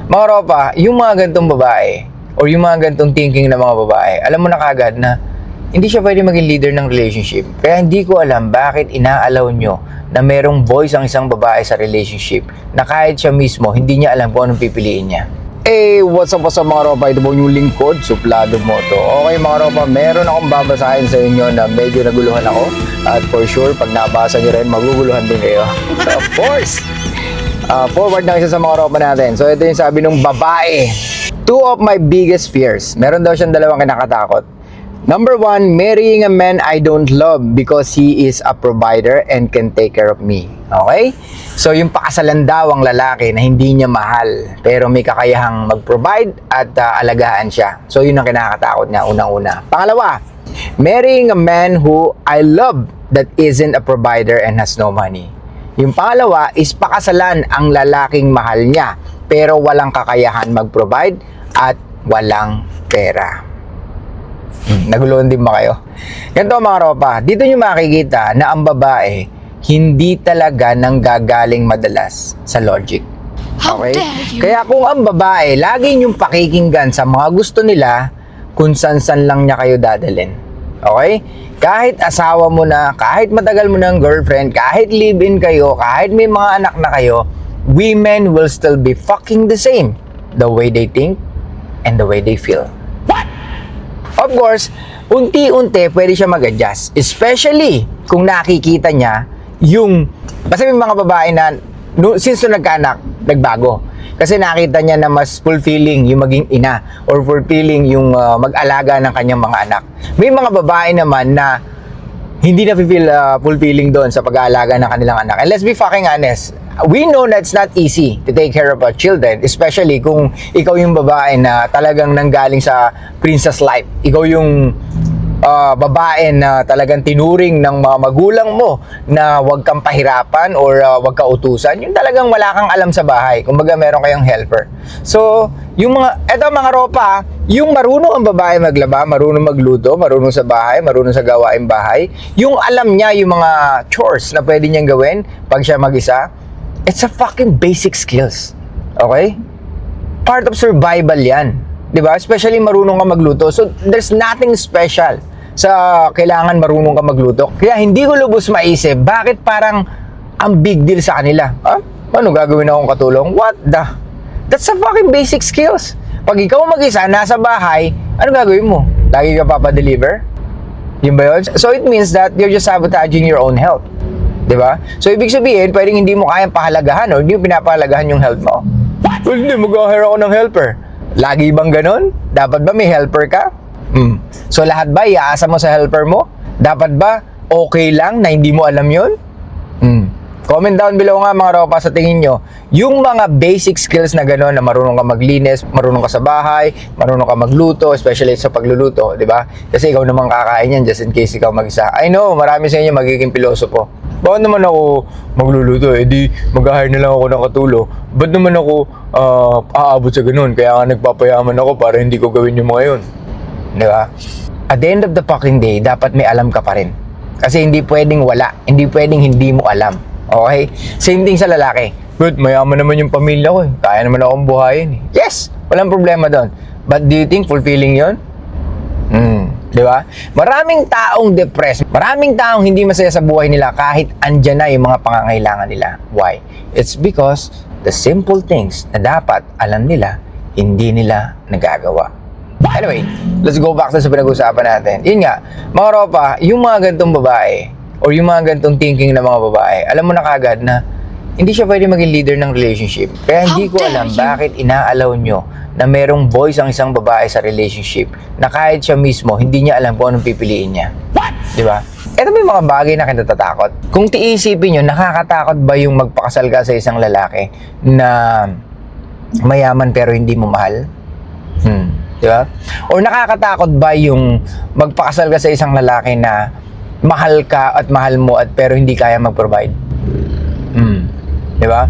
Mga ropa, yung mga gantong babae or yung mga gantong thinking na mga babae, alam mo na kagad na hindi siya pwede maging leader ng relationship. Kaya hindi ko alam bakit inaalaw nyo na merong voice ang isang babae sa relationship na kahit siya mismo, hindi niya alam kung anong pipiliin niya. What's up mga ropa? Ito po yung lingkod, Suplado Moto. Okay mga ropa, meron akong babasahin sa inyo na medyo naguluhan ako. At for sure, pag nabasa nyo rin, maguguluhan din kayo. Of course! Forward na isa sa mga ropa natin. So ito yung sabi ng babae. 2 of my biggest fears. Meron daw siyang dalawang kinakatakot. Number 1, marrying a man I don't love because he is a provider and can take care of me. Okay? So, yung pakasalan daw ang lalaki na hindi niya mahal pero may kakayahang mag-provide at alagaan siya. So, yun ang kinakatakot niya unang-una. Pangalawa, marrying a man who I love that isn't a provider and has no money. Yung pangalawa is pakasalan ang lalaking mahal niya pero walang kakayahan mag-provide at walang pera. Naguluhan din ba kayo? Ganito mga ropa, dito nyo makikita na ang babae hindi talaga nanggagaling madalas sa logic. Okay? Kaya kung ang babae lagi nyong pakikinggan sa mga gusto nila, kung san-san lang niya kayo dadalhin. Okay? Kahit asawa mo na, kahit matagal mo ng girlfriend, kahit live-in kayo, kahit may mga anak na kayo, women will still be fucking the same. The way they think and the way they feel. Of course, unti-unti pwede siya mag-adjust. Especially kung nakikita niya yung... Kasi may mga babae na since nagkaanak, nagbago. Kasi nakita niya na mas fulfilling yung maging ina or fulfilling yung mag-alaga ng kanyang mga anak. May mga babae naman na hindi na feel fulfilling doon sa pag-aalaga ng kanilang anak. And let's be fucking honest, we know that it's not easy to take care of our children, especially kung ikaw yung babae na talagang nanggaling sa princess life. Ikaw yung babae na talagang tinuring ng mga magulang mo na huwag kang pahirapan or huwag ka utusan. Yung talagang wala kang alam sa bahay. Kumbaga meron kayong helper. So, eto mga ropa, yung marunong ang babae maglaba, marunong magluto, marunong sa bahay, marunong sa gawaing bahay, yung alam niya yung mga chores na pwede niyang gawin pag siya mag-isa, it's a fucking basic skills. Okay? Part of survival yan. Diba? Especially marunong ka magluto. So, there's nothing special sa kailangan marunong ka magluto. Kaya hindi ko lubos maisip, bakit parang ang big deal sa kanila? Ano gagawin akong katulong? What the? That's a fucking basic skills. Pag ikaw mag-isa, nasa bahay, ano gagawin mo? Lagi ka papadeliver? Yun ba yun? So, it means that you're just sabotaging your own health. Diba? So, ibig sabihin, pwedeng hindi mo kayang pahalagahan o hindi mo pinapahalagahan yung health mo. Well, hindi, mag-hire ako ng helper. Lagi bang ganon? Dapat ba may helper ka? So, lahat ba iaasa mo sa helper mo? Dapat ba okay lang na hindi mo alam yun? Comment down below nga mga ropa sa tingin nyo. Yung mga basic skills na gano'n na marunong ka maglinis, marunong ka sa bahay, marunong ka magluto, especially sa pagluluto, di ba? Kasi ikaw naman kakain yan just in case ikaw mag-isa. I know, marami sa inyo magiging pilosopo. Bakit naman ako magluluto? Di mag-hire na lang ako ng katulong. Ba't naman ako aabot sa ganun? Kaya nga nagpapayaman ako para hindi ko gawin yung mga yun. Di ba? At the end of the fucking day, dapat may alam ka pa rin. Kasi hindi pwedeng wala. Hindi pwedeng hindi mo alam. Okay? Same thing sa lalaki. But mayaman naman yung pamilya ko. Kaya naman akong buhayin. Yes! Walang problema doon. But do you think fulfilling yun? Di ba? Maraming taong depressed. Maraming taong hindi masaya sa buhay nila kahit andyan na yung mga pangangailangan nila. Why? It's because the simple things na dapat alam nila, hindi nila nagagawa. Anyway, let's go back sa pinag-usapan natin. Yun nga, mga ropa, yung mga gantong babae or yung mga gantong thinking na mga babae, alam mo na kagad na hindi siya pwede maging leader ng relationship. Kaya hindi ko alam bakit inaalaw nyo na merong voice ang isang babae sa relationship na kahit siya mismo, hindi niya alam kung anong pipiliin niya. Di ba? Ito may mga bagay na kinatatakot. Kung tiisipin nyo, nakakatakot ba yung magpakasal ka sa isang lalaki na mayaman pero hindi mo mahal? Di ba? Or nakakatakot ba yung magpakasal ka sa isang lalaki na mahal ka at mahal mo at pero hindi kaya mag-provide? Di ba?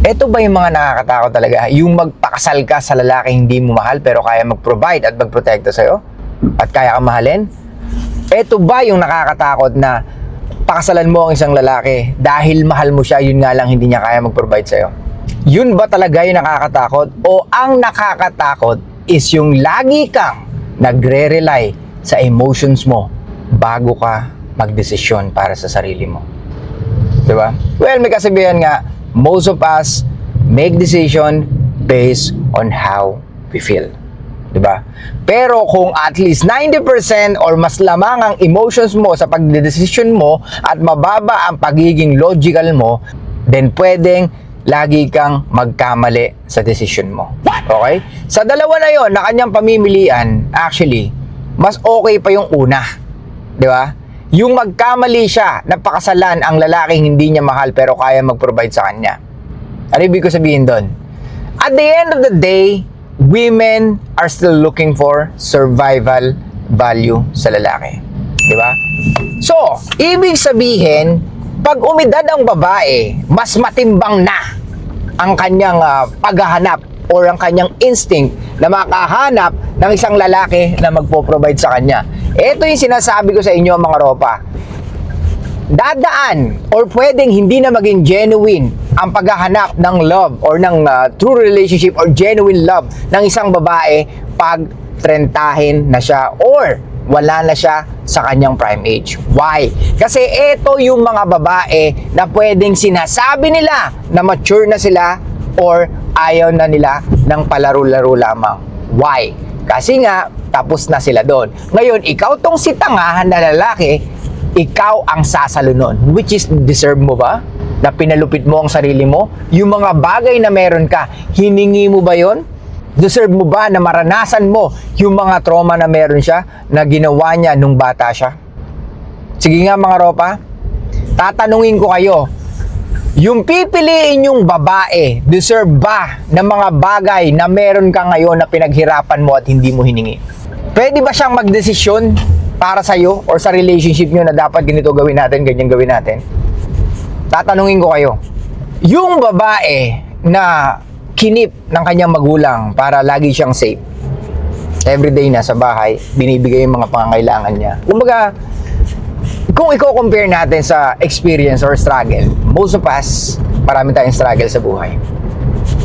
Ito ba yung mga nakakatakot talaga? Yung magpakasal ka sa lalaki hindi mo mahal pero kaya mag-provide at mag-protekta sa'yo? At kaya kang mahalin? Ito ba yung nakakatakot na pakasalan mo ang isang lalaki dahil mahal mo siya, yun nga lang hindi niya kaya mag-provide sa'yo? Yun ba talaga yung nakakatakot? O ang nakakatakot is yung lagi kang nagre-rely sa emotions mo bago ka magdesisyon para sa sarili mo? Diba? Well, may kasabihan nga, most of us make decision based on how we feel. Diba? Pero kung at least 90% or mas lamang ang emotions mo sa pagdedesisyon mo at mababa ang pagiging logical mo, then pwedeng lagi kang magkamali sa decision mo. Okay? Sa dalawa na yon na kanyang pamimilian, actually, mas okay pa yung una. Di ba? Yung magkamali siya, napakasalan ang lalaking hindi niya mahal pero kaya mag-provide sa kanya. Ano ibig ko sabihin doon? At the end of the day, women are still looking for survival value sa lalaki. Di ba? So, ibig sabihin, pag umidad ang babae, mas matimbang na ang kanyang paghahanap or ang kanyang instinct na makahanap ng isang lalaki na magpo-provide sa kanya. Ito yung sinasabi ko sa inyo mga ropa. Dadaan or pwedeng hindi na maging genuine ang paghahanap ng love or ng true relationship or genuine love ng isang babae pag trentahin na siya or wala na siya sa kanyang prime age. Why? Kasi ito yung mga babae na pwedeng sinasabi nila na mature na sila or ayaw na nila ng palaro-laro lamang. Why? Kasi nga, tapos na sila doon. Ngayon, ikaw tong si tangahan na lalaki, ikaw ang sasalo nun. Which is, deserve mo ba? Na pinalupit mo ang sarili mo? Yung mga bagay na meron ka, hiningi mo ba yon? Deserve mo ba na maranasan mo yung mga trauma na meron siya na ginawa niya nung bata siya? Sige nga mga ropa, tatanungin ko kayo, yung pipiliin yung babae, deserve ba ng mga bagay na meron ka ngayon na pinaghirapan mo at hindi mo hiningi? Pwede ba siyang magdesisyon para sa'yo or sa relationship nyo na dapat ganito gawin natin, ganyan gawin natin? Tatanungin ko kayo, yung babae na kinip ng kanyang magulang para lagi siyang safe, everyday na sa bahay, binibigay yung mga pangangailangan niya. Kumbaga, kung i-compare natin sa experience or struggle, most of us, marami tayong struggle sa buhay.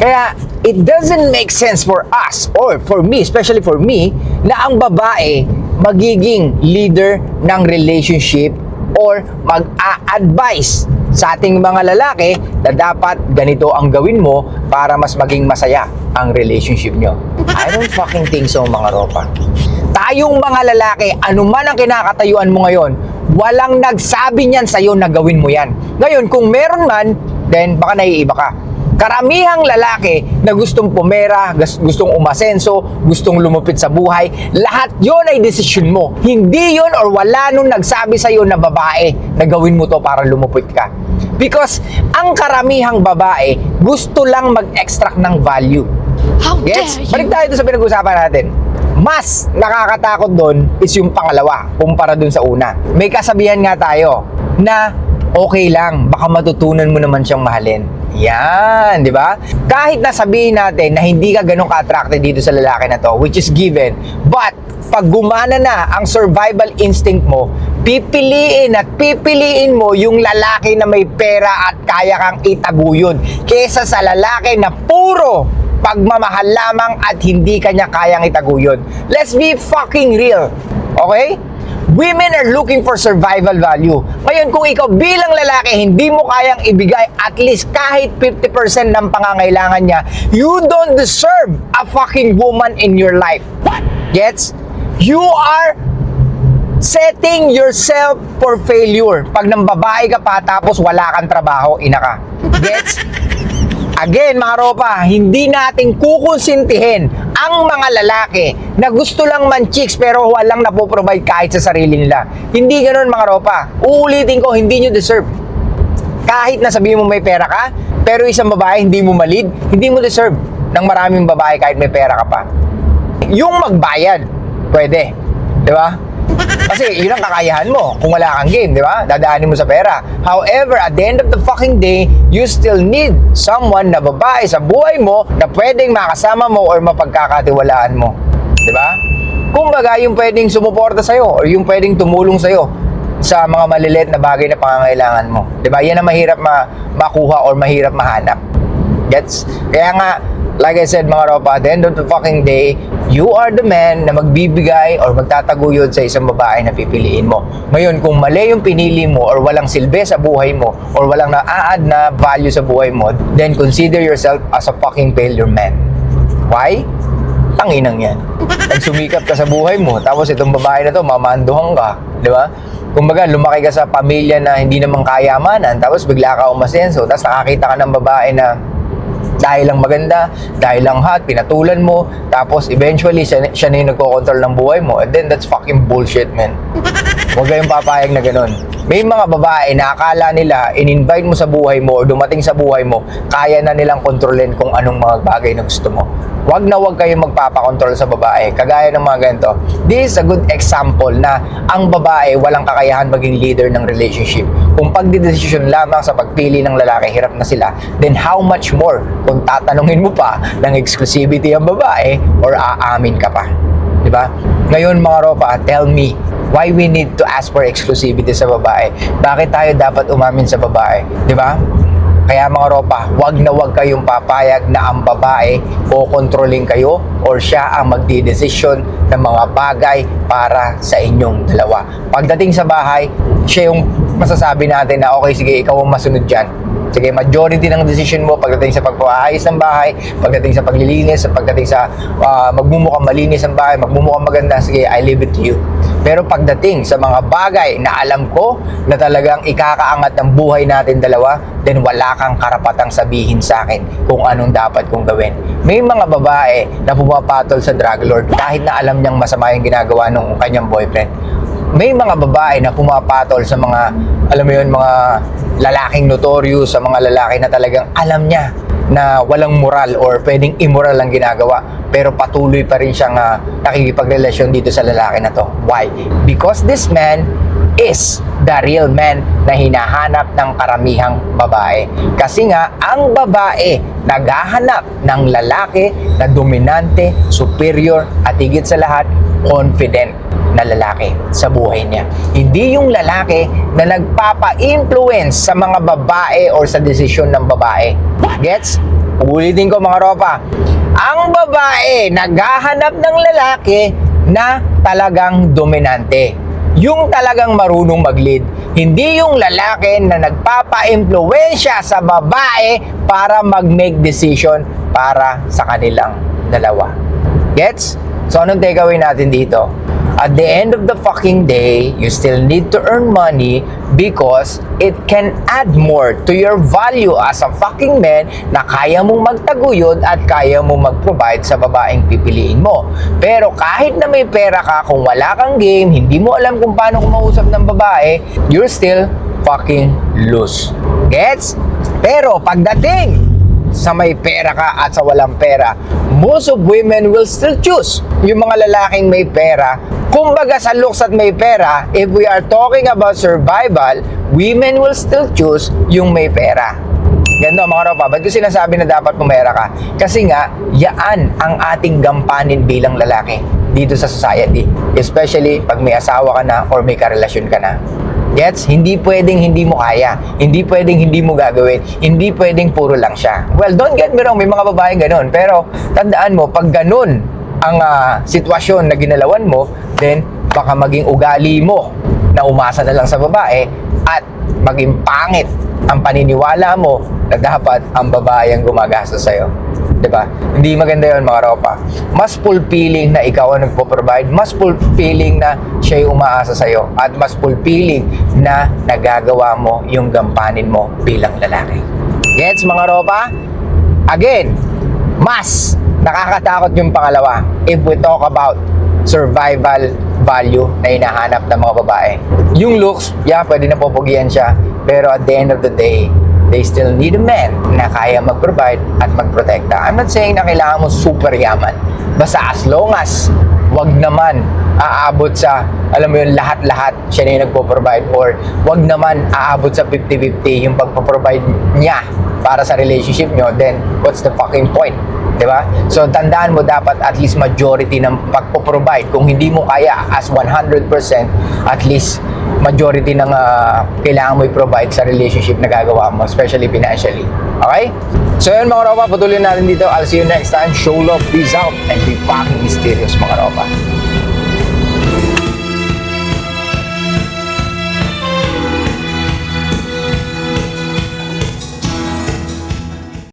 Kaya, it doesn't make sense for us, or for me, especially for me, na ang babae magiging leader ng relationship or mag-a-advise sa ating mga lalaki na dapat ganito ang gawin mo para mas maging masaya ang relationship nyo. I don't fucking think so mga ropa. Tayong mga lalaki, anuman ang kinakatayuan mo ngayon, walang nagsabi niyan sa'yo na gawin mo yan. Ngayon, kung meron man, then baka naiiba ka. Karamihang lalaki na gustong pumera, gustong umasenso, gustong lumupit sa buhay, lahat yon ay desisyon mo. Hindi yon or wala nung nagsabi sa'yo na babae na gawin mo to para lumupit ka. Because ang karamihang babae gusto lang mag-extract ng value. How dare you? Balik tayo sa pinag-usapan natin. Mas nakakatakot doon is yung pangalawa kumpara doon sa una. May kasabihan nga tayo na okay lang, baka matutunan mo naman siyang mahalin. Yan, di ba? Kahit nasabihin natin na hindi ka ganun ka-attracted dito sa lalaki na to, which is given, but pag gumana na ang survival instinct mo, pipiliin mo yung lalaki na may pera at kaya kang itaguyod kesa sa lalaki na puro pagmamahal lamang at hindi kanya kayang itaguyod. Let's be fucking real. Okay? Women are looking for survival value. Ngayon, kung ikaw bilang lalaki, hindi mo kayang ibigay at least kahit 50% ng pangangailangan niya, you don't deserve a fucking woman in your life. What? Gets? You are setting yourself for failure. Pag nang babae ka pa tapos wala kang trabaho, ina ka. Gets? Again, mga ropa, hindi natin kukonsintihin ang mga lalaki na gusto lang man-chicks pero walang napoprovide kahit sa sarili nila. Hindi ganoon mga ropa. Uulitin ko, hindi nyo deserve. Kahit na sabihin mo may pera ka, pero isang babae hindi mo malid, hindi mo deserve ng maraming babae kahit may pera ka pa. Yung magbayad, pwede. Di ba? Kasi yun ang kakayahan mo kung wala kang game, di ba? Dadaanin mo sa pera. However, at the end of the fucking day, you still need someone na babae sa buhay mo na pwedeng makasama mo or mapagkakatiwalaan mo. Di ba? Kumbaga, yung pwedeng sumuporta sa'yo or yung pwedeng tumulong sa'yo sa mga maliliit na bagay na pangangailangan mo. Di ba? Yan ang mahirap makuha or mahirap mahanap. Gets? Kaya nga, like I said mga ropa, at the end of the fucking day, you are the man na magbibigay or magtataguyod sa isang babae na pipiliin mo. Ngayon, kung mali yung pinili mo or walang silbi sa buhay mo or walang na-add na value sa buhay mo, then consider yourself as a fucking failure man. Why? Tanginang yan. Nagsumikap ka sa buhay mo, tapos itong babae na to, mamanduhan ka. Di ba? Kumbaga, lumaki ka sa pamilya na hindi naman kayamanan, tapos bigla ka umasenso, tapos nakakita ka ng babae na dahil lang maganda, dahil lang hot, pinatulan mo, tapos eventually siya na yung nagko-control ng buhay mo, and then that's fucking bullshit, man. Huwag kayong papayag na ganun. May mga babae na akala nila in-invite mo sa buhay mo o dumating sa buhay mo, kaya na nilang kontrolin kung anong mga bagay na gusto mo. Huwag na huwag kayong magpapakontrol sa babae. Kagaya ng mga ganito. This is a good example na ang babae walang kakayahan maging leader ng relationship. Kung pagdidesisyon lamang sa pagpili ng lalaki, hirap na sila, then how much more kung tatanungin mo pa ng exclusivity ang babae or aamin ka pa. Diba? Ngayon mga ropa, tell me, why we need to ask for exclusivity sa babae? Bakit tayo dapat umamin sa babae? Diba? Kaya mga ropa, wag na wag kayong papayag na ang babae o kontrolin kayo or siya ang magdidesisyon ng mga bagay para sa inyong dalawa. Pagdating sa bahay, siya yung masasabi natin na okay, sige, ikaw ang masunod dyan. Sige, majority ng decision mo pagdating sa pagpapaayos ng bahay, pagdating sa paglilinis, pagdating sa magmumukhang malinis ang bahay, magmumukhang maganda, sige, I leave it to you. Pero pagdating sa mga bagay na alam ko na talagang ikakaangat ng buhay natin dalawa, then wala kang karapatang sabihin sa akin kung anong dapat kong gawin. May mga babae na pumapatol sa drug lord kahit na alam niyang masama yung ginagawa ng kanyang boyfriend. May mga babae na pumapatol sa mga, alam mo yun, mga lalaking notorious, sa mga lalaki na talagang alam niya na walang moral or pwedeng immoral ang ginagawa, pero patuloy pa rin siyang nakikipagrelasyon dito sa lalaki na to. Why? Because this man is the real man na hinahanap ng karamihang babae. Kasi nga, ang babae naghahanap ng lalaki na dominante, superior, at higit sa lahat, confident na lalaki sa buhay niya. Hindi yung lalaki na nagpapa-influence sa mga babae or sa desisyon ng babae. Gets? Ulitin ko mga ropa. Ang babae naghahanap ng lalaki na talagang dominante. Yung talagang marunong mag-lead. Hindi yung lalaki na nagpapa-impluwensya sa babae para mag-make decision para sa kanilang dalawa. Gets? So, anong takeaway natin dito? At the end of the fucking day, you still need to earn money because it can add more to your value as a fucking man na kaya mong magtaguyod at kaya mong mag-provide sa babaeng pipiliin mo. Pero kahit na may pera ka, kung wala kang game, hindi mo alam kung paano kumausap ng babae, you're still fucking loose. Gets? Pero pagdating sa may pera ka at sa walang pera, most of women will still choose yung mga lalaking may pera. Kumbaga sa looks at may pera, if we are talking about survival, women will still choose yung may pera. Ganito mga ropa, ba't ko sinasabi na dapat pumera ka? Kasi nga, yaan ang ating gampanin bilang lalaki dito sa society. Especially pag may asawa ka na or may karelasyon ka na. Gets? Hindi pwedeng hindi mo kaya. Hindi pwedeng hindi mo gagawin. Hindi pwedeng puro lang siya. Well, don't get me wrong, may mga babae ganun. Pero tandaan mo, pag ganun ang sitwasyon na ginalawan mo, then baka maging ugali mo na umasa na lang sa babae at maging pangit ang paniniwala mo na dapat ang babae ang gumagastos sa'yo. Diba? Hindi maganda yon mga ropa. Mas fulfilling na ikaw ang nagpo-provide, mas fulfilling na siya'y umaasa sa'yo, at mas fulfilling na nagagawa mo yung gampanin mo bilang lalaki. Gets mga ropa? Again, mas nakakatakot yung pangalawa if we talk about survival value na hinahanap ng mga babae. Yung looks, yeah, pwede na pupugian siya, pero at the end of the day, they still need a man na kaya mag-provide at mag-protekta. I'm not saying na kailangan mo super yaman. Basta as long as wag naman aabot sa, alam mo yun, lahat-lahat siya na yung nagpo-provide, or wag naman aabot sa 50-50 yung pagpo-provide niya para sa relationship nyo, then what's the fucking point? Diba? So, tandaan mo dapat at least majority ng pagpo-provide. Kung hindi mo kaya as 100%, at least majority ng kailangan mo i-provide sa relationship na gagawa mo, especially financially. Okay? So yun mga ropa, patuloy natin dito. I'll see you next time. Show love, peace out, and be fucking mysterious mga ropa.